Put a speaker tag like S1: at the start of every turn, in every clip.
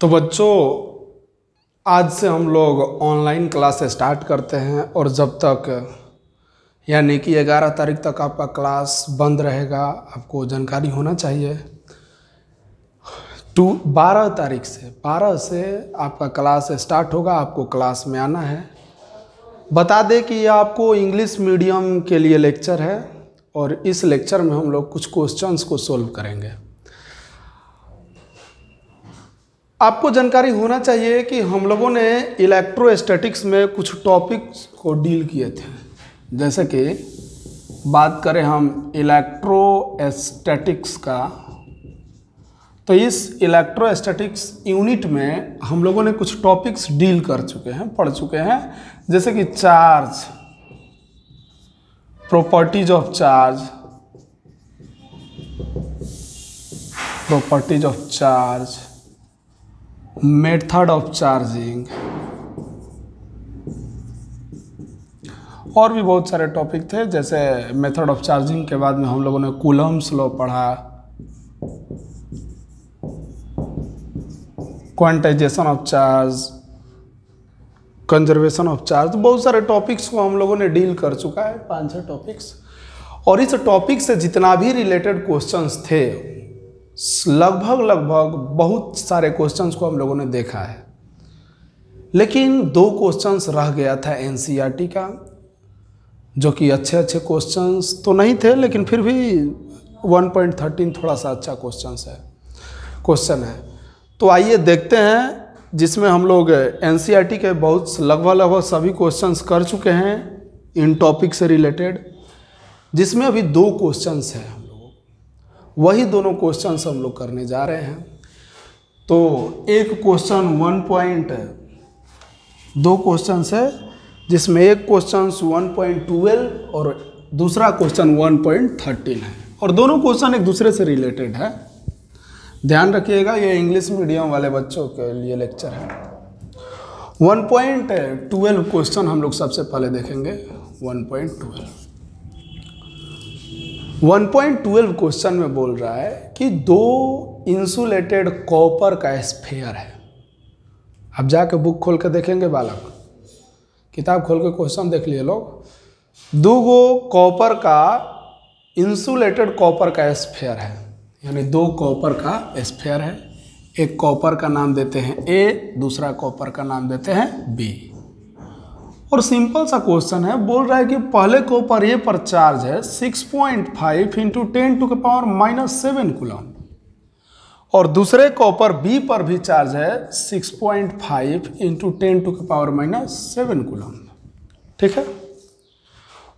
S1: तो बच्चों, आज से हम लोग ऑनलाइन क्लास स्टार्ट करते हैं और जब तक यानी कि 11 तारीख तक आपका क्लास बंद रहेगा, आपको जानकारी होना चाहिए। 12 तारीख से 12 से आपका क्लास स्टार्ट होगा, आपको क्लास में आना है। बता दें कि ये आपको इंग्लिश मीडियम के लिए लेक्चर है और इस लेक्चर में हम लोग कुछ क्वेश्चंस को सोल्व करेंगे। आपको जानकारी होना चाहिए कि हम लोगों ने इलेक्ट्रोस्टैटिक्स में कुछ टॉपिक्स को डील किए थे। जैसे कि बात करें हम इलेक्ट्रोस्टैटिक्स का, तो इस इलेक्ट्रोस्टैटिक्स यूनिट में हम लोगों ने कुछ टॉपिक्स डील कर चुके हैं, पढ़ चुके हैं। जैसे कि charge, properties of charge, method of charging और भी बहुत सारे टॉपिक थे। जैसे मेथड ऑफ चार्जिंग के बाद में हम लोगों ने कूलम्ब्स लॉ पढ़ा, quantization of charge, conservation of charge. तो बहुत सारे टॉपिक्स को हम लोगों ने डील कर चुका है, 5-6 टॉपिक्स। और इस टॉपिक से जितना भी रिलेटेड क्वेश्चंस थे, लगभग बहुत सारे क्वेश्चंस को हम लोगों ने देखा है। लेकिन 2 क्वेश्चंस रह गया था एनसीईआरटी का, जो कि अच्छे क्वेश्चंस तो नहीं थे, लेकिन फिर भी 1.13 थोड़ा सा अच्छा क्वेश्चन है। तो आइए देखते हैं, जिसमें हम लोग एनसीईआरटी के बहुत लगभग सभी क्वेश्चंस कर चुके हैं इन टॉपिक से रिलेटेड, जिसमें अभी 2 क्वेश्चंस हैं। वही दोनों क्वेश्चंस हम लोग करने जा रहे हैं। तो एक क्वेश्चन 2 क्वेश्चंस है, जिसमें एक क्वेश्चन 1.12 और दूसरा क्वेश्चन 1.13 है, और दोनों क्वेश्चन एक दूसरे से रिलेटेड है। ध्यान रखिएगा, ये इंग्लिश मीडियम वाले बच्चों के लिए लेक्चर है। 1.12 क्वेश्चन हम लोग सबसे पहले देखेंगे। 1.12 क्वेश्चन में बोल रहा है कि 2 इंसुलेटेड कॉपर का स्फीयर है। अब जाके बुक खोल के देखेंगे बालक, किताब खोल के क्वेश्चन देख लिए लोग। 2 कॉपर का इंसुलेटेड कॉपर का स्फीयर है, यानी 2 कॉपर का स्फीयर है। एक कॉपर का नाम देते हैं ए, दूसरा कॉपर का नाम देते हैं बी। और सिंपल सा क्वेश्चन है, बोल रहा है कि पहले कॉपर ए पर चार्ज है 6.5 × 10⁻⁻7 कूलम, और दूसरे कॉपर बी पर भी चार्ज है 6.5 × 10⁻⁻7 कूलम। ठीक है।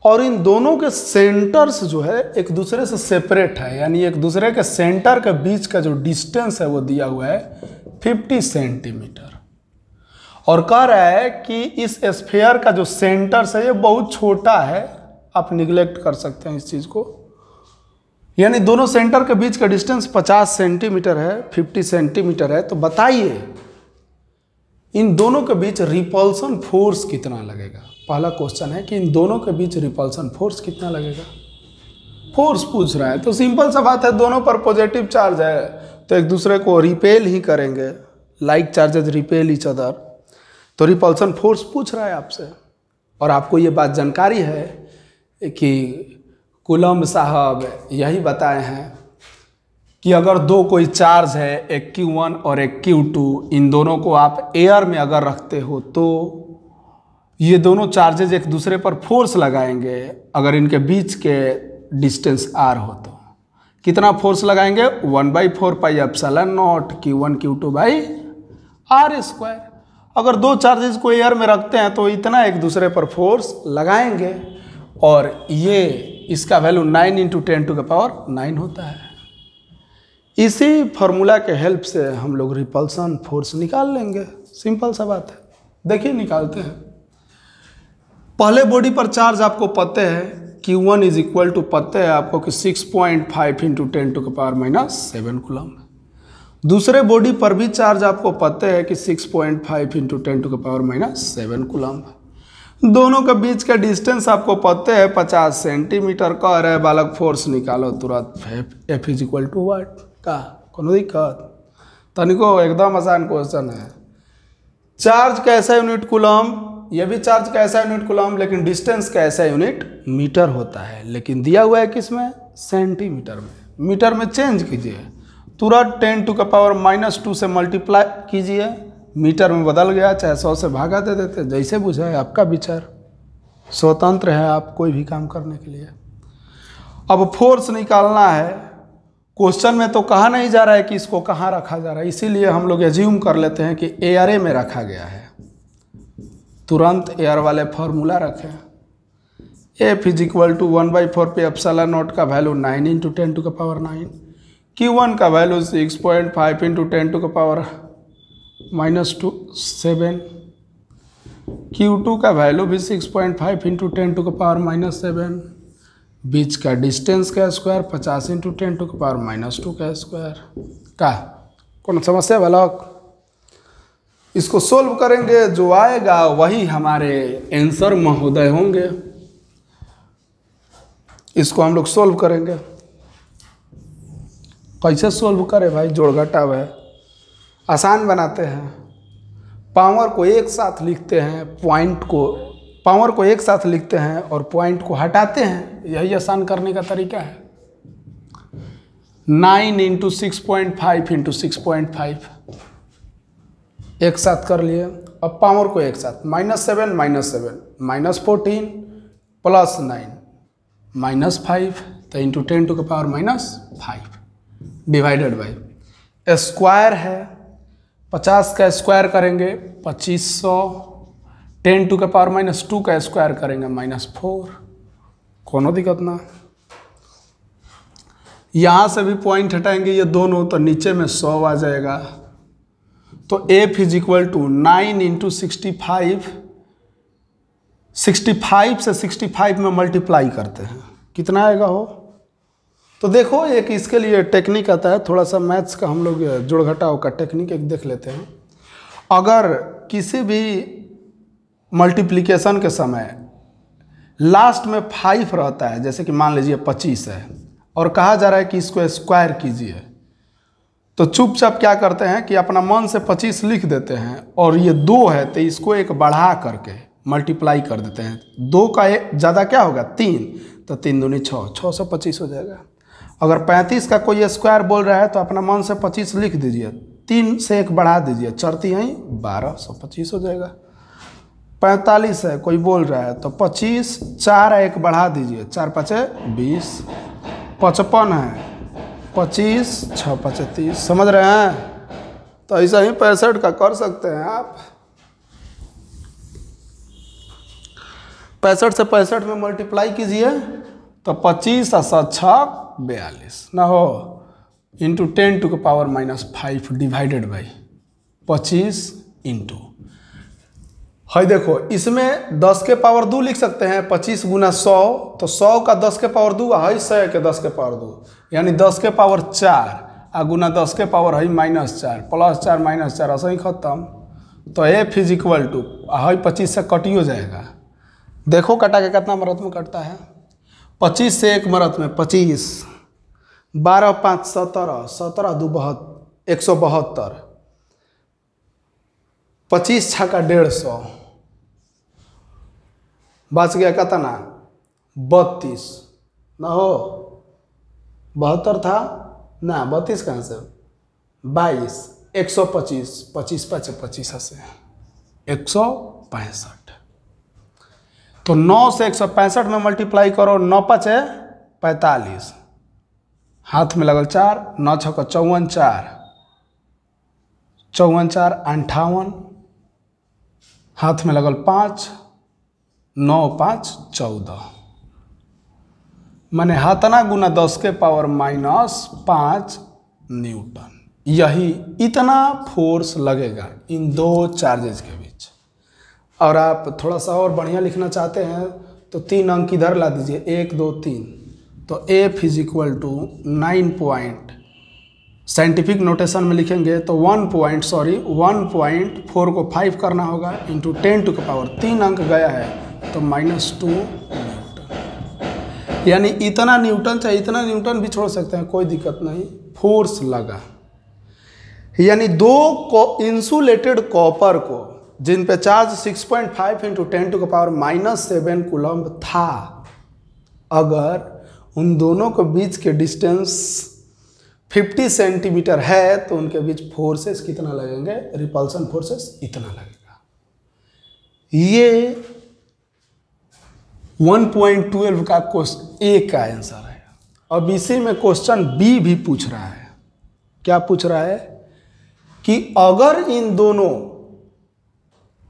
S1: और इन दोनों के सेंटर्स जो है एक दूसरे से सेपरेट है, यानी एक दूसरे के सेंटर के बीच का जो डिस्टेंस है वो दिया हुआ है 50 सेंटीमीटर। और कह रहा है कि इस स्फीयर का जो सेंटर है ये बहुत छोटा है। आप निगलेक्ट कर सकते हैं इस चीज़ को, यानी दोनों सेंटर के बीच का डिस्टेंस 50 सेंटीमीटर है, 50 सेंटीमीटर है। तो बताइए इन दोनों के बीच रिपल्सन फोर्स कितना लगेगा। पहला क्वेश्चन है कि इन दोनों के बीच रिपल्सन फोर्स कितना लगेगा, फोर्स पूछ रहा है। तो सिंपल सा बात है, दोनों पर पॉजिटिव चार्ज है तो एक दूसरे को रिपेल ही करेंगे, like charges repel each other. तो रिपल्सन फोर्स पूछ रहा है आपसे। और आपको ये बात जानकारी है कि कूलम्ब साहब यही बताए हैं कि अगर 2 कोई चार्ज है, एक Q1 और एक Q2, इन दोनों को आप एयर में अगर रखते हो तो ये दोनों चार्जेज एक दूसरे पर फोर्स लगाएंगे। अगर इनके बीच के डिस्टेंस r हो तो कितना फोर्स लगाएंगे, 1/4πε0 Q1 Q2/r²। अगर 2 चार्जेस को एयर में रखते हैं तो इतना एक दूसरे पर फोर्स लगाएंगे, और ये इसका वैल्यू 9 × 10⁹ होता है। इसी फॉर्मूला के हेल्प से हम लोग रिपल्सन फोर्स निकाल लेंगे। सिंपल सा बात है, देखिए निकालते हैं। पहले बॉडी पर चार्ज आपको पता है Q1 = पता है आपको कि 6.5 × 10⁻⁻7 कूलम। दूसरे बॉडी पर भी चार्ज आपको पता है कि 6.5 × 10⁻⁻7 कूलम। दोनों के बीच का डिस्टेंस आपको पता है 50 सेंटीमीटर। कह रहे बालक फोर्स निकालो तुरंत, F = what का, कोनो दिक्कत। तनिको एकदम आसान क्वेश्चन है। चार्ज कैसा यूनिट कूलम, ये भी चार्ज कैसा यूनिट कूलम, लेकिन डिस्टेंस कैसा यूनिट मीटर होता है, लेकिन दिया हुआ है किसमें, सेंटीमीटर में। मीटर में चेंज कीजिए, तुरंत 10⁻⁻² से मल्टीप्लाई कीजिए, मीटर में बदल गया, चाहे 100 से भागा दे देते, जैसे बुझा है आपका विचार, स्वतंत्र है आप कोई भी काम करने के लिए। अब फोर्स निकालना है, क्वेश्चन में तो कहा नहीं जा रहा है कि इसको कहाँ रखा जा रहा है, इसीलिए हम लोग एज्यूम कर लेते हैं कि एयर में रखा गया है, तुरंत एयर वाले फार्मूला रखें। F = 1/4πε0 का वैल्यू 9 × 10⁹, Q1 का वैल्यू 6.5 × 10⁻⁻2⁷, Q2 का वैल्यू भी 6.5 × 10⁻⁻7, बीच का डिस्टेंस का स्क्वायर 50 × 10⁻⁻2 का स्क्वायर। का कौन समस्या वाला, इसको सोल्व करेंगे, जो आएगा वही हमारे आंसर महोदय होंगे। इसको हम लोग सोल्व करेंगे। कैसे सोल्व करें भाई, जोड़ घटाव है, आसान बनाते हैं। पावर को एक साथ लिखते हैं, पावर को एक साथ लिखते हैं और पॉइंट को हटाते हैं, यही आसान करने का तरीका है। 9 × 6.5 × 6.5 एक साथ कर लिए। अब पावर को एक साथ, -7 -7 -14 + 9 -5 तो इंटू 10⁻⁻5 डिवाइडेड बाई स्क्वायर है, 50 का स्क्वायर करेंगे 2500, 10⁻⁻2 का स्क्वायर करेंगे -4, कोनो दिक्कत ना। यहाँ से भी पॉइंट हटाएंगे ये दोनों, तो नीचे में 100 आ जाएगा। तो F = 9 × 65, 65 से 65 में मल्टीप्लाई करते हैं, कितना आएगा हो। तो देखो एक इसके लिए टेक्निक आता है, थोड़ा सा मैथ्स का हम लोग जोड़ घटाव का टेक्निक एक देख लेते हैं। अगर किसी भी मल्टीप्लिकेशन के समय लास्ट में 5 रहता है, जैसे कि मान लीजिए 25 है और कहा जा रहा है कि इसको स्क्वायर कीजिए, तो चुपचाप क्या करते हैं कि अपना मन से 25 लिख देते हैं, और ये 2 है तो इसको एक बढ़ा करके मल्टीप्लाई कर देते हैं। 2 का ज़्यादा क्या होगा 3, तो 3 दूनी 6, 6 से 25 हो जाएगा। अगर 35 का कोई स्क्वायर बोल रहा है तो अपना मन से 25 लिख दीजिए, 3 से 1 बढ़ा दीजिए, चरती हैं 12, 125 हो जाएगा। 45 है कोई बोल रहा है तो 25, 4 1 बढ़ा दीजिए, 4 5 20। 55 है 25, 6 5 30, समझ रहे हैं। तो ऐसा ही 65 का कर सकते हैं आप। 65 से 65 में मल्टीप्लाई कीजिए तो 25 और 7 6 42 ना हो, इंटू 10⁻⁻5 डिवाइडेड बाई 25 इंटू है। देखो इसमें 10 के पावर 2 लिख सकते हैं, 25 गुना 100, तो 100 का 10 के पावर 2 है 100 के 10 के पावर 2, यानी 10 के पावर 4 आ गुना 10 के पावर है -4 +4 -4 ऐसा ही खत्म। तो F = है 25 से कटियो जाएगा। देखो कटा के कितना मरत में कटता है, 25 से 1 मरत में 25, 12 5 17, 17 2 172, 25 6 का 150, बच गया कितना 32 ना हो, 72 था ना, 32 कहाँ से 22, 125, 25 5 25 से 165। तो 9 से 165 में मल्टीप्लाई करो, 9 5 45, हाथ में लगल 4, 9 6 54, 4 54 4 58, हाथ में लगल 5, 9 5 14, माने हाथना गुना 10 के पावर -5 न्यूटन। यही इतना फोर्स लगेगा इन दो चार्जेस के बीच। और आप थोड़ा सा और बढ़िया लिखना चाहते हैं तो 3 अंक इधर ला दीजिए, 1 2 3। तो F = 9 पॉइंट, साइंटिफिक नोटेशन में लिखेंगे तो 1.4 को 5 करना होगा, इंटू 10⁻3 अंक गया है तो -2 न्यूटन। यानी इतना न्यूटन चाहे इतना न्यूटन भी छोड़ सकते हैं, कोई दिक्कत नहीं, फोर्स लगा। यानी दो इंसुलेटेड कॉपर को जिन पे चार्ज 6.5 × 10⁻⁻7 कूलम्ब था, अगर उन दोनों के बीच के डिस्टेंस 50 सेंटीमीटर है तो उनके बीच फोर्सेस कितना लगेंगे, रिपल्सन फोर्सेस इतना लगेगा। ये 1.12 का क्वेश्चन ए का आंसर है। अब इसी में क्वेश्चन बी भी पूछ रहा है। क्या पूछ रहा है कि अगर इन दोनों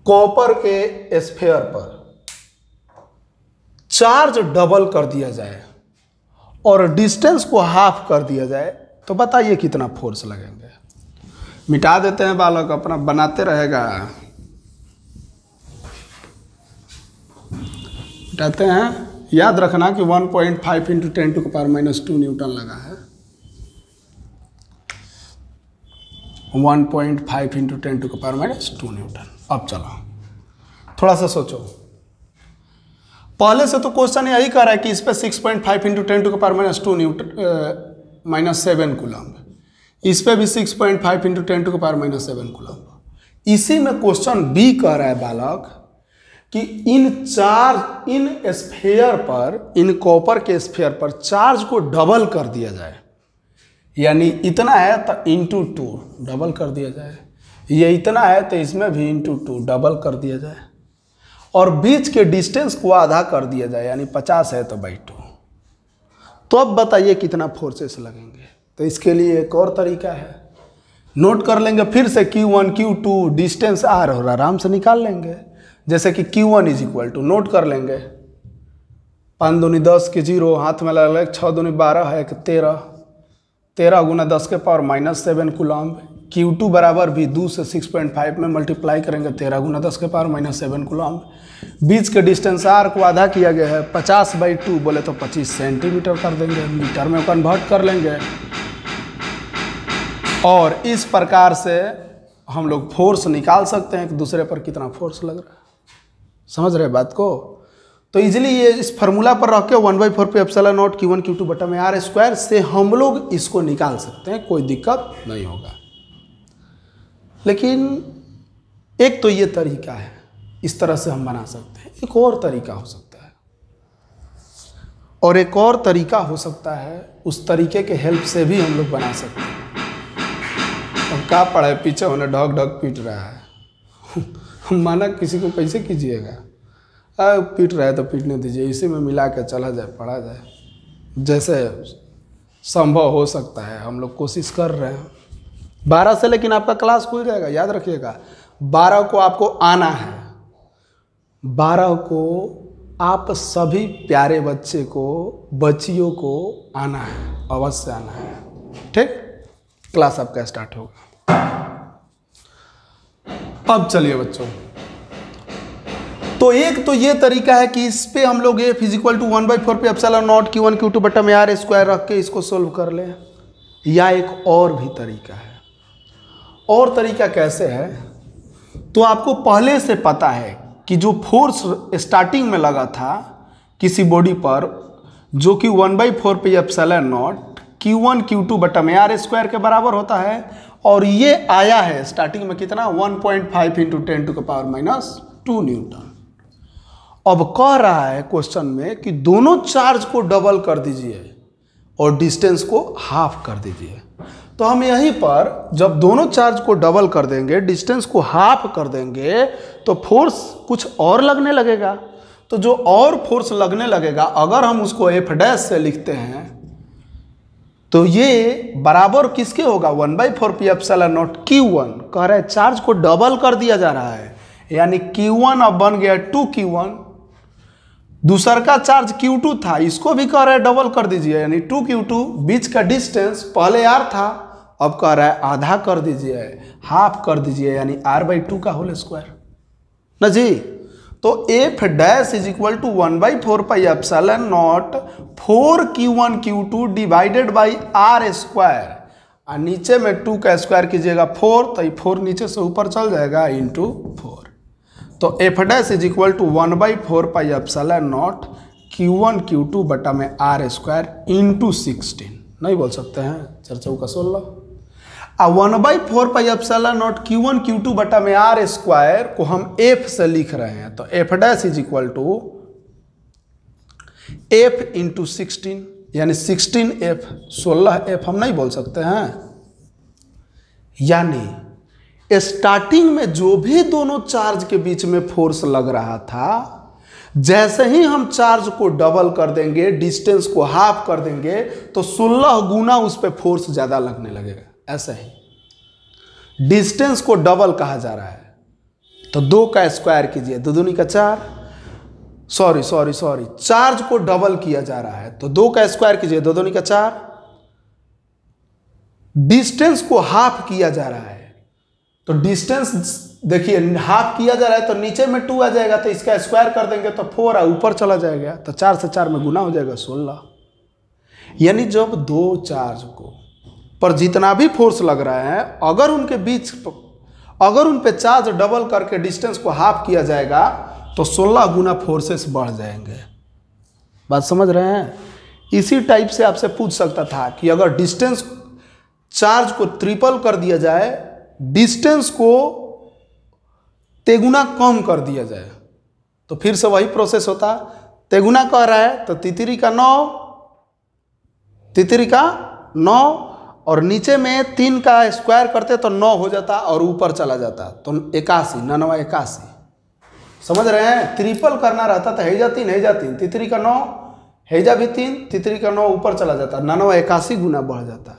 S1: कॉपर के स्फीयर पर चार्ज डबल कर दिया जाए और डिस्टेंस को हाफ कर दिया जाए तो बताइए कितना फोर्स लगेंगे। मिटा देते हैं बालक, अपना बनाते रहेगा। मिटाते हैं। याद रखना कि 1.5 × 10⁻⁻2 न्यूटन लगा है। 1.5 × 10⁻⁻2 न्यूटन। अब चलो थोड़ा सा सोचो। पहले से तो क्वेश्चन यही कर रहा है कि इस पे 6.5 × 10⁻⁻2 न्यूटन -7 कूलम्ब, इस पे भी 6.5 × 10⁻⁻7 कूलम्ब। इसी में क्वेश्चन बी कह रहा है बालक कि इन स्फीयर पर, इन कॉपर के स्फीयर पर चार्ज को डबल कर दिया जाए। यानी इतना है तो इंटू 2 डबल कर दिया जाए, ये इतना है तो इसमें भी इंटू 2 डबल कर दिया जाए, और बीच के डिस्टेंस को आधा कर दिया जाए, यानी 50 है तो बाई 2। तो अब बताइए कितना फोर्सेस लगेंगे। तो इसके लिए एक और तरीका है, नोट कर लेंगे फिर से Q1 Q2 डिस्टेंस आर और आराम से निकाल लेंगे। जैसे कि Q1 = नोट कर लेंगे 5 दूनी 10 के 0, हाथ में लगा 6 दूनी 12 है 13, 13 × 10⁻⁻7 कूलम्ब। Q2 बराबर भी 2 से 6.5 में मल्टीप्लाई करेंगे 13 × 10⁻⁻7 कूलम्ब। बीच के डिस्टेंस आर को आधा किया गया है, 50/2 बोले तो 25 सेंटीमीटर कर देंगे, मीटर में कन्वर्ट कर लेंगे। और इस प्रकार से हम लोग फोर्स निकाल सकते हैं कि दूसरे पर कितना फोर्स लग रहा है। समझ रहे बात को? तो इजीली ये इस फार्मूला पर रख के 1/4πε0 Q1 Q2 बटा में R² से हम लोग इसको निकाल सकते हैं, कोई दिक्कत नहीं होगा। लेकिन एक तो ये तरीका है, इस तरह से हम बना सकते हैं। एक और तरीका हो सकता है, और एक और तरीका हो सकता है, उस तरीके के हेल्प से भी हम लोग बना सकते हैं। अब क्या पड़ा है, पीछे होने ढक ढक पीट रहा है। माना किसी को कैसे कीजिएगा, पीट रहा है तो पीटने दीजिए, इसी में मिला के चला जाए, पढ़ा जाए, जैसे संभव हो सकता है। हम लोग कोशिश कर रहे हैं 12 से, लेकिन आपका क्लास खुल जाएगा, याद रखिएगा। 12 को आपको आना है, 12 को आप सभी प्यारे बच्चे को, बच्चियों को आना है, अवश्य आना है। ठीक, क्लास आपका स्टार्ट होगा। अब चलिए बच्चों, तो एक तो ये तरीका है कि इस पे हम लोग F = 1/4πε0 Q1 Q2 बटा में R² रख के इसको सोल्व कर लें, या एक और भी तरीका है। और तरीका कैसे है, तो आपको पहले से पता है कि जो फोर्स स्टार्टिंग में लगा था किसी बॉडी पर, जो कि 1/4πε0 Q1 Q2 बटा में R² के बराबर होता है, और ये आया है स्टार्टिंग में कितना, 1.5 × 10⁻⁻2 न्यूटन। अब कह रहा है क्वेश्चन में कि दोनों चार्ज को डबल कर दीजिए और डिस्टेंस को हाफ कर दीजिए। तो हम यहीं पर जब दोनों चार्ज को डबल कर देंगे, डिस्टेंस को हाफ कर देंगे, तो फोर्स कुछ और लगने लगेगा। तो जो और फोर्स लगने लगेगा, अगर हम उसको F' से लिखते हैं, तो ये बराबर किसके होगा, 1/4πε0 Q1। कह रहा है चार्ज को डबल कर दिया जा रहा है, यानी Q1 अब बन गया 2Q1। दूसरा का चार्ज Q2 था, इसको भी कह रहा है डबल कर दीजिए, यानी 2Q2। बीच का डिस्टेंस पहले R था, अब कह रहा है आधा कर दीजिए, हाफ कर दीजिए, यानी R/2 का होल स्क्वायर ना जी। तो F' = 1/4πε0 4Q1 Q2 divided by R², और नीचे में 2 का स्क्वायर कीजिएगा 4, तो 4 नीचे से ऊपर चल जाएगा, इंटू 4। तो F' = 1/4πε0 Q1 Q2 बटा में R² इंटू 16। नहीं बोल सकते हैं, चर्चा का 16। 1/4πε0 Q1 Q2 बटा में R स्क्वायर को हम F से लिख रहे हैं, तो F dash is equal to F into 16, यानी 16F 16F हम नहीं बोल सकते हैं। यानी स्टार्टिंग में जो भी दोनों चार्ज के बीच में फोर्स लग रहा था, जैसे ही हम चार्ज को डबल कर देंगे, डिस्टेंस को हाफ कर देंगे, तो 16 गुना उस पर फोर्स ज्यादा लगने लगेगा। ऐसे ही डिस्टेंस को डबल कहा जा रहा है, तो 2 का स्क्वायर कीजिए, 2 दूनी का 4, सॉरी चार्ज को डबल किया जा रहा है, तो 2 का स्क्वायर कीजिए, 2 दूनी का 4। डिस्टेंस को हाफ किया जा रहा है, तो डिस्टेंस देखिए हाफ किया जा रहा है, तो नीचे में 2 आ जाएगा, तो इसका स्क्वायर कर देंगे तो 4 ऊपर चला जाएगा, तो 4 से 4 में गुना हो जाएगा 16। यानी जब दो चार्ज को पर जितना भी फोर्स लग रहा है, अगर उनके बीच अगर उन पे चार्ज डबल करके डिस्टेंस को हाफ किया जाएगा, तो 16 गुना फोर्सेस बढ़ जाएंगे। बात समझ रहे हैं? इसी टाइप से आपसे पूछ सकता था कि अगर डिस्टेंस चार्ज को ट्रिपल कर दिया जाए, डिस्टेंस को तेगुना कम कर दिया जाए, तो फिर से वही प्रोसेस होता। तेगुना कह रहा है तो तितरी का 9 और नीचे में 3 का स्क्वायर करते तो 9 हो जाता और ऊपर चला जाता, तो 81, 81। समझ रहे हैं? ट्रिपल करना रहता तो हैजा 3 हैजा 3, तितरी का 9 हैजा भी 3, तितरी का 9 ऊपर चला जाता, 81 गुना बढ़ जाता।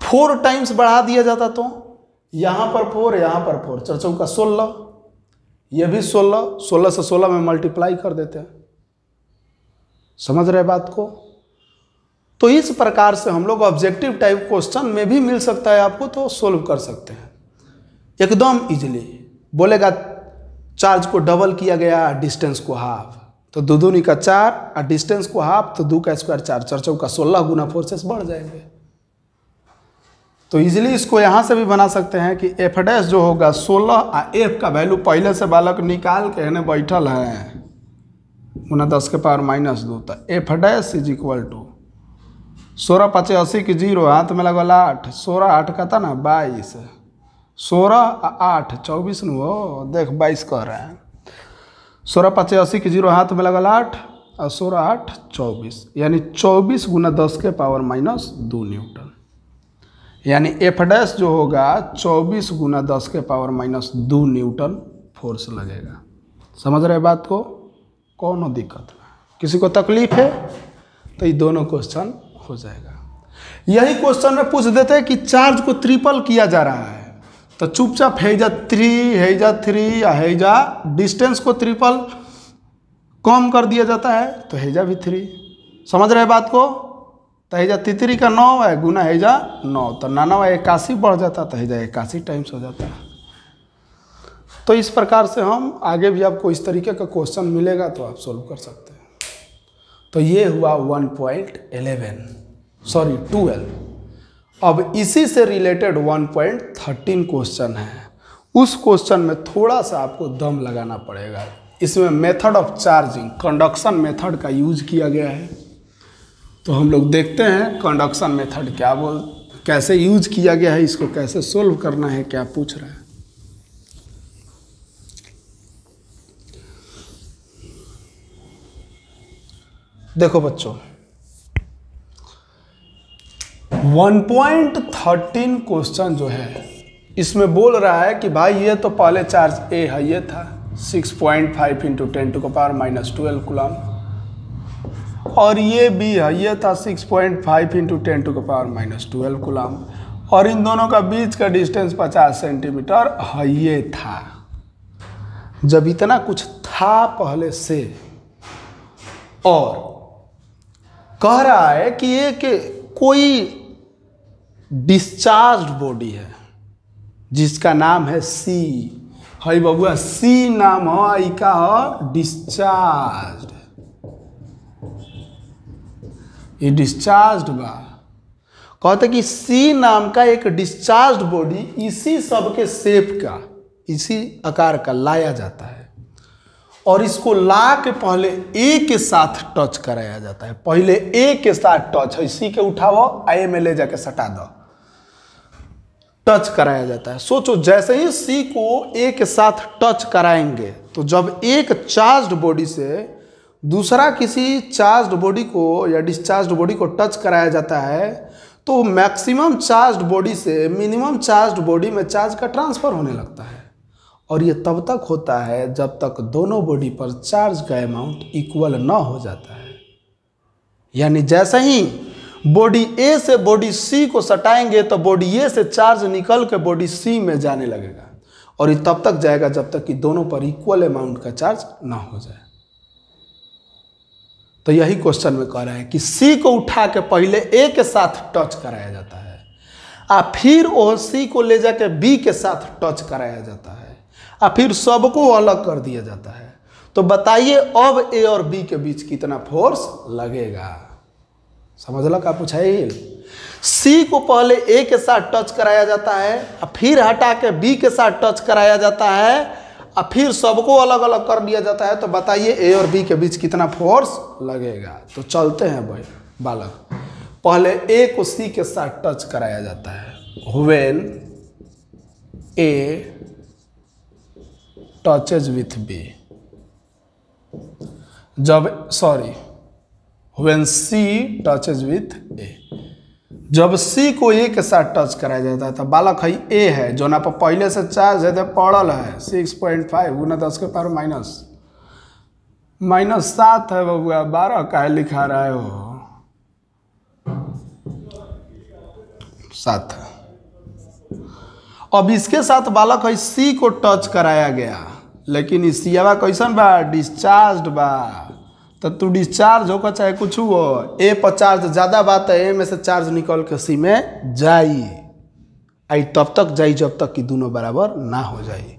S1: 4 टाइम्स बढ़ा दिया जाता, तो यहां पर 4, यहां पर 4, 4 चौका 16, यह भी 16 से 16 में मल्टीप्लाई कर देते हैं। समझ रहे बात को? तो इस प्रकार से हम लोग ऑब्जेक्टिव टाइप क्वेश्चन में भी मिल सकता है आपको, तो सोल्व कर सकते हैं एकदम इजीली। बोलेगा चार्ज को डबल किया गया, डिस्टेंस को हाफ, तो 2 दूनी का 4 और डिस्टेंस को हाफ, तो 2 का स्क्वायर 4, 4 चौका 16 गुना फोर्सेस बढ़ जाएंगे। तो इजीली इसको यहाँ से भी बना सकते हैं कि F डैश जो होगा 16 और F का वैल्यू पहले से बालक निकाल के है बैठल है, गुना 10 के पावर -2, तो F dash is equal to 16 5 80 की 0, हाथ में लगल 8, 16 8 का था ना 22, 16 8 24 न हो, देख 22 कह रहे हैं। 16 5 80 की 0, हाथ में लगल 8 और 16 8 24, यानी 24 गुना 10 के पावर -2 न्यूटन। यानी F डैश जो होगा 24 गुना 10 के पावर -2 न्यूटन फोर्स लगेगा। समझ रहे बात को? कौन दिक्कत नहीं। किसी को तकलीफ है तो ये दोनों क्वेश्चन हो जाएगा। यही क्वेश्चन में पूछ देते हैं कि चार्ज को ट्रिपल किया जा रहा है, तो चुपचाप हैजा 3 या हैजा डिस्टेंस को ट्रिपल कम कर दिया जाता है, तो हैजा भी 3। समझ रहे बात को? तो हैजा तितरी का 9 है, गुना हैजा 9, तो 9 81 बढ़ जाता, तो हैजा 81 टाइम्स हो जाता है। तो इस प्रकार से हम आगे भी आपको इस तरीके का क्वेश्चन मिलेगा तो आप सोल्व कर सकते हैं। तो ये हुआ 12। अब इसी से रिलेटेड 1.13 क्वेश्चन है। उस क्वेश्चन में थोड़ा सा आपको दम लगाना पड़ेगा। इसमें method of charging, conduction method का यूज किया गया है। तो हम लोग देखते हैं कंडक्शन मेथड कैसे यूज किया गया है, इसको कैसे सोल्व करना है, क्या पूछ रहा है। देखो बच्चों, 1.13 क्वेश्चन जो है इसमें बोल रहा है कि भाई ये तो पहले चार्ज ए है, ये था 6.5 × 10⁻12 कूलम, और ये बी है, ये था 6.5 × 10⁻12 कूलम, और इन दोनों का बीच का डिस्टेंस 50 सेंटीमीटर है, ये था। जब इतना कुछ था पहले से, और कह रहा है कि ये कोई डिस्चार्ज बॉडी है जिसका नाम है सी, है बबुआ, सी नाम है, इका है डिस्चार्ज, ये डिस्चार्ज बा। कहते कि सी नाम का एक डिस्चार्ज बॉडी इसी सब के शेप का, इसी आकार का लाया जाता है, और इसको ला के पहले ए के साथ टच कराया जाता है। पहले ए के साथ टच है, सी के उठाओ, ए में ले जाके सटा दो, टच कराया जाता है। सोचो जैसे ही सी को ए के साथ टच कराएंगे तो जब एक चार्ज्ड बॉडी से दूसरा किसी चार्ज्ड बॉडी को या डिस्चार्ज्ड बॉडी को टच कराया जाता है तो मैक्सिमम चार्ज्ड बॉडी से मिनिमम चार्ज्ड बॉडी में चार्ज का ट्रांसफर होने लगता है। और ये तब तक होता है जब तक दोनों बॉडी पर चार्ज का अमाउंट इक्वल ना हो जाता है। यानी जैसे ही बॉडी ए से बॉडी सी को सटाएंगे तो बॉडी ए से चार्ज निकल के बॉडी सी में जाने लगेगा और ये तब तक जाएगा जब तक कि दोनों पर इक्वल अमाउंट का चार्ज ना हो जाए। तो यही क्वेश्चन में कह रहा है कि सी को उठा के पहले ए के साथ टच कराया जाता है और फिर वो सी को ले जाके बी के साथ टच कराया जाता है और फिर सबको अलग कर दिया जाता है। तो बताइए अब ए और बी के बीच कितना फोर्स लगेगा। समझ लो क्या पूछा है। सी को पहले ए के साथ टच कराया जाता है और फिर हटा के बी के साथ टच कराया जाता है और फिर सबको अलग अलग कर दिया जाता है। तो बताइए ए और बी के बीच कितना फोर्स लगेगा। तो चलते हैं भाई बालक, पहले ए को सी के साथ टच कराया जाता है। When A touches with B, when C touches with A, जब सी को ए के साथ टच कराया जाता है तो बालक है ए है जो ना पर पहले से चार्ज है तो पड़ल है 6.5 गुना 10 के पावर -7 है बबुआ, 12 का लिखा रहा है वो 7। अब इसके साथ बालक है सी को टच कराया गया लेकिन इस सियावा कैसन बा, डिस्चार्ज बा। तो तू डिस्चार्ज होकर चाहे कुछ हो, ए पर चार्ज ज़्यादा बात है, ए में से चार्ज निकल के सी में जाई आई तब तक जाई जब तक कि दोनों बराबर ना हो जाए।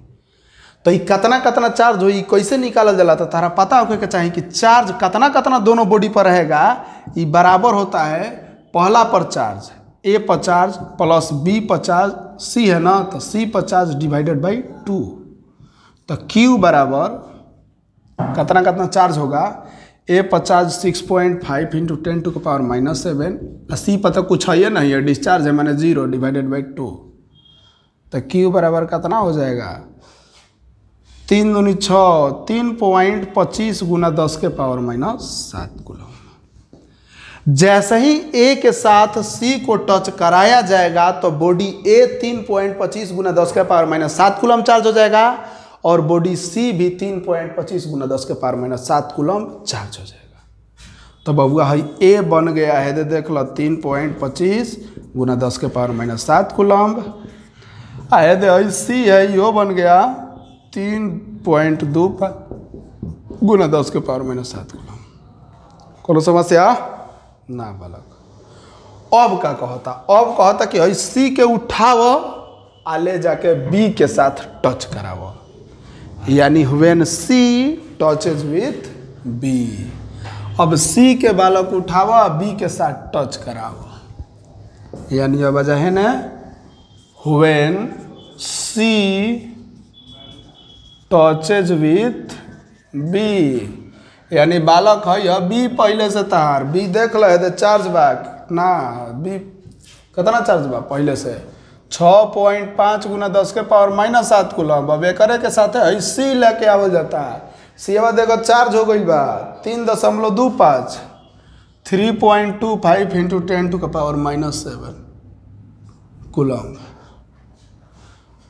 S1: तो ये कतना चार्ज हो कैसे निकाला जाला तो तारा पता होके के चाहिए कि चार्ज कतना दोनों बॉडी पर रहेगा। ये बराबर होता है पहला पर चार्ज ए पर चार्ज प्लस बी पर चार्ज सी है ना, तो सी पर चार्ज डिवाइडेड बाई 2। तो क्यू बराबर कतना चार्ज होगा, ए पर चार्ज 6.5 इंटू 10 टू पावर -7, सी पर तो कुछ है नहीं है, डिस्चार्ज है मैंने 0 डिवाइडेड बाई 2। तो क्यू बराबर कितना हो जाएगा 3 दूनी 6, 3.25 गुना 10 के पावर -7 कूलम। जैसे ही ए के साथ सी को टच कराया जाएगा तो बॉडी ए 3.25 गुना 10 के पावर -7 कूलम चार्ज हो जाएगा और बॉडी सी भी 3.25 गुना 10 के पावर -7 कूलम चार्ज हो जाएगा। तो बबुआ है ए बन गया है, दे देख लो 3.25 गुना 10 के पावर -7 कूलम। आए दे सी है यो बन गया 3.25 गुना 10 के पावर -7 कूलम। कोनो समस्या ना बालक। अब क्या कहता, अब कहता कि है सी के उठाव आ ले जाके बी के साथ टच कराव, यानी when C touches with B. अब सी के बालक उठावा बी के साथ टच करावा, यानी अब वजह है ना when C touches with B, यानी बालक है बी पहले से तार बी देख लो चार्ज बा ना, बी कितना चार्ज बा पहले से 6.5 गुना 10 के पावर -7 कूलम। अब एक के साथ है सी लेके आवल जाता है, सी अब देखो चार्ज हो गई बा 3.25 3.25 इंटू 10 टू का पावर -7 कूलम।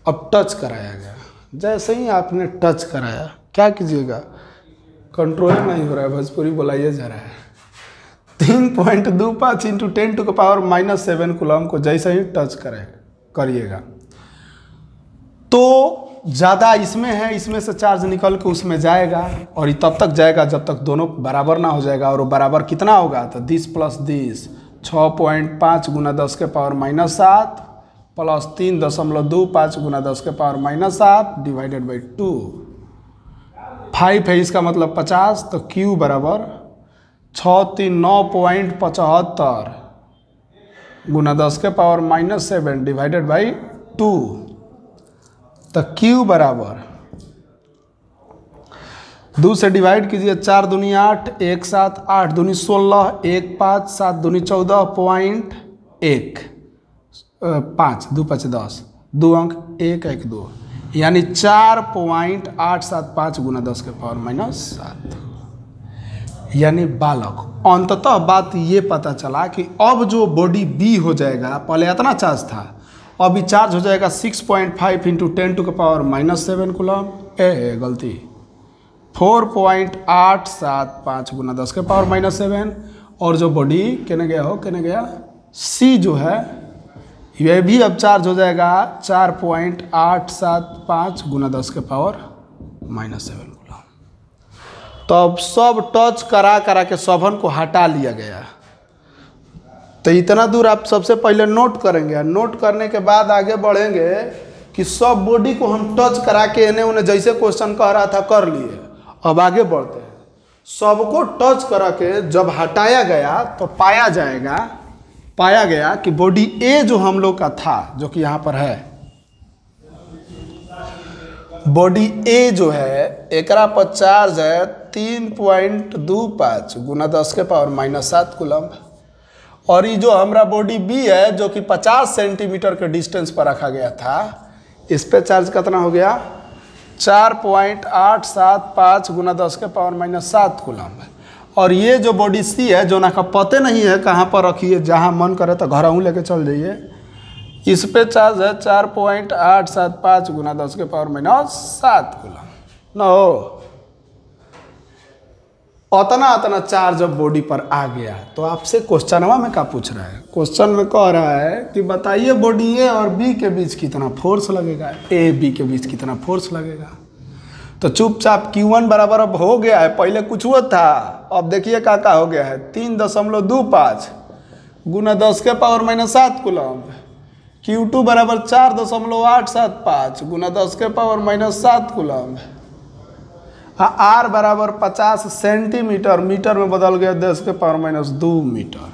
S1: अब टच कराया गया, जैसे ही आपने टच कराया क्या कीजिएगा, कंट्रोल नहीं हो रहा है, भोजपुरी बुलाइए जा रहा है। 3.25 इंटू 10 टू का पावर -7 कूलम को जैसे ही टच करिएगा तो ज़्यादा इसमें है, इसमें से चार्ज निकल के उसमें जाएगा और ये तब तक जाएगा जब तक दोनों बराबर ना हो जाएगा। और वो बराबर कितना होगा, तो 10 प्लस 10 6.5 गुना 10 के पावर -7 प्लस 3.25 गुना 10 के पावर -7 डिवाइडेड बाई 2। 5 है इसका मतलब 50, तो क्यू बराबर 639.75 गुना 10 के पावर -7 डिवाइडेड बाई 2। तो क्यू बराबर 2 से डिवाइड कीजिए, 4 दूनी 8, 1 7, 8 दूनी 16, 1 5, 7 दूनी 14.1 5 2 5 10 2 अंक 1 1 2 यानी 4.875 गुना 10 के पावर माइनस 7। यानी बालक अंततः बात ये पता चला कि अब जो बॉडी बी हो जाएगा, पहले इतना चार्ज था, अभी चार्ज हो जाएगा 6.5 इंटू 10 टू के पावर माइनस 7 कूलम। गलती 4.875 गुना 10 के पावर माइनस 7। और जो बॉडी कहने गया सी जो है यह भी अब चार्ज हो जाएगा 4.875 गुना 10 के पावर माइनस 7 कूलम। तो अब सब टच करा के सभन को हटा लिया गया। तो इतना दूर आप सबसे पहले नोट करेंगे, नोट करने के बाद आगे बढ़ेंगे कि सब बॉडी को हम टच करा के इन्हें उन्हें जैसे क्वेश्चन कह रहा था कर लिए। अब आगे बढ़ते हैं। सबको टच करा के जब हटाया गया तो पाया गया कि बॉडी ए जो हम लोग का था, जो कि यहाँ पर है, बॉडी ए जो है एकरा पर चार्ज है 3.25 गुना 10 के पावर माइनस 7 कूलम। और ये जो हमारा बॉडी बी है जो कि 50 सेंटीमीटर के डिस्टेंस पर रखा गया था, इस पे चार्ज कितना हो गया 4.875 गुना 10 के पावर माइनस 7 कूलम। और ये जो बॉडी सी है जो ना का पते नहीं है कहाँ पर रखी है, जहाँ मन करे तो घर लेके चल जाइए, इस पे चार्ज है 4.875 गुना 10 के पावर माइनस 7 कूलम। न हो उतना चार्ज अब बॉडी पर आ गया। तो आपसे क्वेश्चनवा में क्या पूछ रहा है? क्वेश्चन में कह रहा है कि बताइए बॉडी ए और बी के बीच कितना फोर्स लगेगा, ए बी के बीच कितना फोर्स लगेगा। तो चुपचाप Q1 बराबर अब हो गया है, पहले कुछ हुआ था, अब देखिए क्या हो गया है 3.25 गुना 10 के पावर माइनस 7 कूलम। Q2 बराबर 4.875 गुना 10 के पावर माइनस 7 कूलम। आर बराबर 50 सेंटीमीटर, मीटर में बदल गया 10 के पावर माइनस 2 मीटर।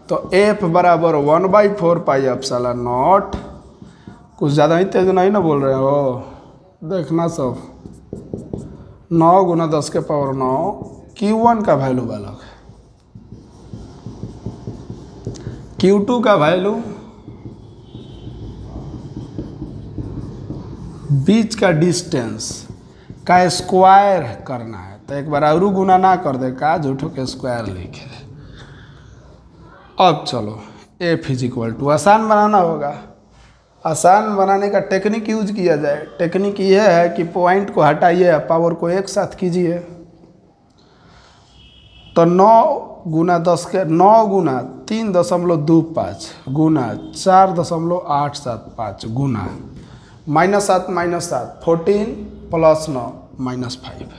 S1: तो F बराबर 1/4 पाई एप्सिलॉन नॉट। कुछ ज़्यादा ही तेज नहीं ना बोल रहे हो, देखना सब 9 गुना 10 के पावर 9। Q1 का वैल्यू अलग है, Q2 का वैल्यू, बीच का डिस्टेंस का स्क्वायर करना है। तो एक बार और गुना ना कर दे का, झूठो के स्क्वायर लिखे। अब चलो F = आसान बनाना होगा। आसान बनाने का टेक्निक यूज किया जाए। टेक्निक ये है कि पॉइंट को हटाइए, पावर को एक साथ कीजिए। तो 9 गुना 3.25 गुना 4.875 गुना -7 14 + 9 -5,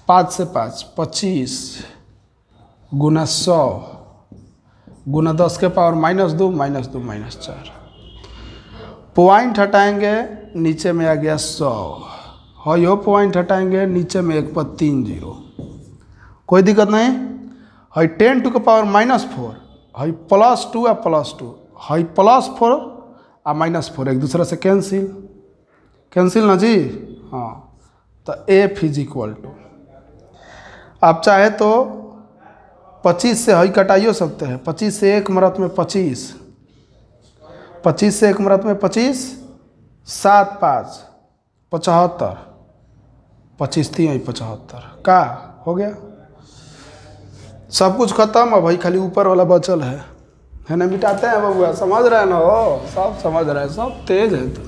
S1: 5 से 5 25 गुना 100 गुना 10 के पावर -2 -4। पॉइंट हटाएंगे, नीचे में आ गया 100। हाँ, यो पॉइंट हटाएंगे, नीचे में 1 पर 3 0, कोई दिक्कत नहीं। है 10 टू के पावर -4, है +2 आ +2, है +4 आ -4 एक दूसरे से कैंसिल ना जी। हाँ, तो F = आप चाहे तो 25 से हई कटाइयो सकते हैं। 25 से 1 मरत में 25, 25 से 1 मरत में 25, 7 5 75, 25 3 75 का हो गया। सब कुछ खत्म, अब भाई खाली ऊपर वाला बचल है ना, मिटाते हैं बबुआ। समझ रहे हैं ना? हो सब समझ रहे हैं, सब तेज है। तो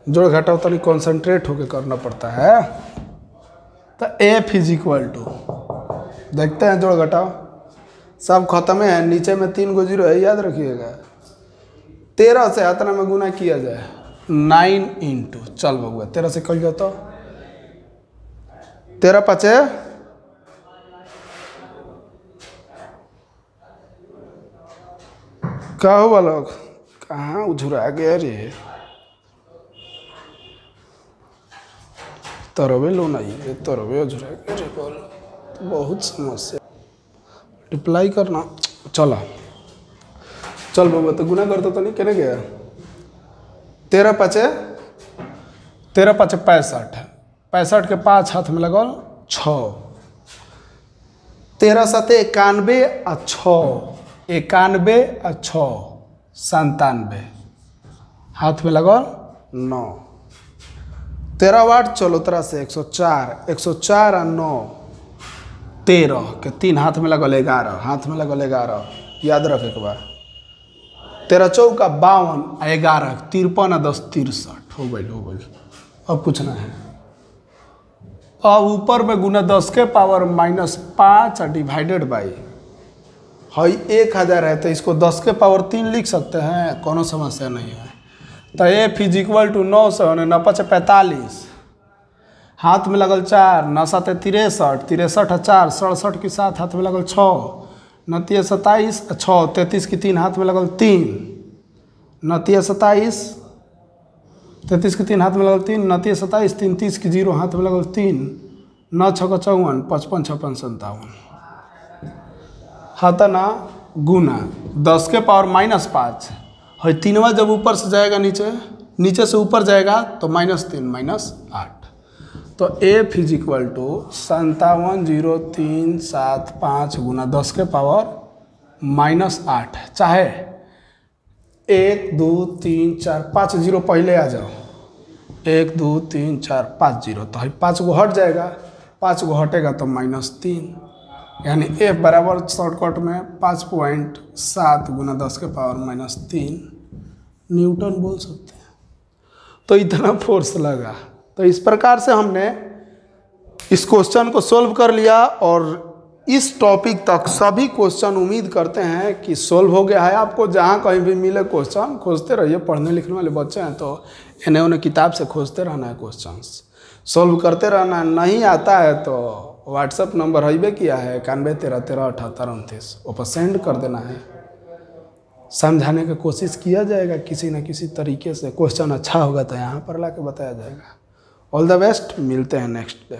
S1: जोड़ घटाव तनी कॉन्सेंट्रेट होके करना पड़ता है। तो F = देखते हैं जोड़ घटाव, सब खत्म है। नीचे में 3 गो 0 है, याद रखिएगा। 13 से इतना में गुना किया जाए 9 इंटू, चल बबुआ 13 से कल जाता 13 5 क्या हुआ लोग, कहाँ उझुरा गया रे। तरवे लो नहीं, तरवे उझुरा गया रे, बोल बहुत समस्या। रिप्लाई करना, चला चल बाबा। तो गुना करता तो नहीं कहने गया। 13 5 65 है, 65 के 5 हाथ में लगल 6, 13 सते 91 और 6, 91 और 6 97, हाथ में लगो 9। 13 वाट चलोतरा से 104, 104 और 9 13 के 3 हाथ में लगल 11, हाथ में लगल 11, याद रखे के बाद 13 चौका 52, 11 53 और 10 63, हो गई। अब पूछना है, अब ऊपर में गुना 10 के पावर -5 डिवाइडेड बाई है 1000 है, तो इसको 10 के पावर 3 लिख सकते हैं, कोनो समस्या नहीं है। तो F = 9 से 9 × 5 = 45, हाथ में लगल 4, 9 × 7 = 63, 63 और 4 67 के साथ हाथ में लगल 6, 9 × 3 = 27, 6 33 की 3 हाथ में लगल 3, 9 × 3 = 27, 33 की 3 हाथ में लगल 3, 9 × 3 = 27, 3 30 की 0 हाथ में लगल 3, 9 × 6 = 54, 55 × 56 = 57, हाथा ना गुना 10 के पावर -5 है, 3वां जब ऊपर से जाएगा नीचे, नीचे से ऊपर जाएगा तो -3 -8, तो F = 570375 गुना 10 के पावर -8, चाहे 1 2 3 4 5 0 पहले आ जाओ, 1 2 3 4 5 0, तो 5 गो हट जाएगा, 5 गो हटेगा तो -3, यानी F बराबर शॉर्टकट में 5.7 गुना 10 के पावर -3 न्यूटन बोल सकते हैं। तो इतना फोर्स लगा। तो इस प्रकार से हमने इस क्वेश्चन को सोल्व कर लिया, और इस टॉपिक तक सभी क्वेश्चन उम्मीद करते हैं कि सोल्व हो गया है। आपको जहाँ कहीं भी मिले क्वेश्चन खोजते रहिए, पढ़ने लिखने वाले बच्चे हैं तो इन्हें उन्हें किताब से खोजते रहना है, क्वेश्चंस सोल्व करते रहना है। नहीं आता है तो व्हाट्सएप नंबर है किया है 91 13 13 78 29, वो पर सेंड कर देना है, समझाने की कोशिश किया जाएगा किसी न किसी तरीके से। क्वेश्चन अच्छा होगा तो यहाँ पर ला के बताया जाएगा। ऑल द बेस्ट, मिलते हैं नेक्स्ट डे।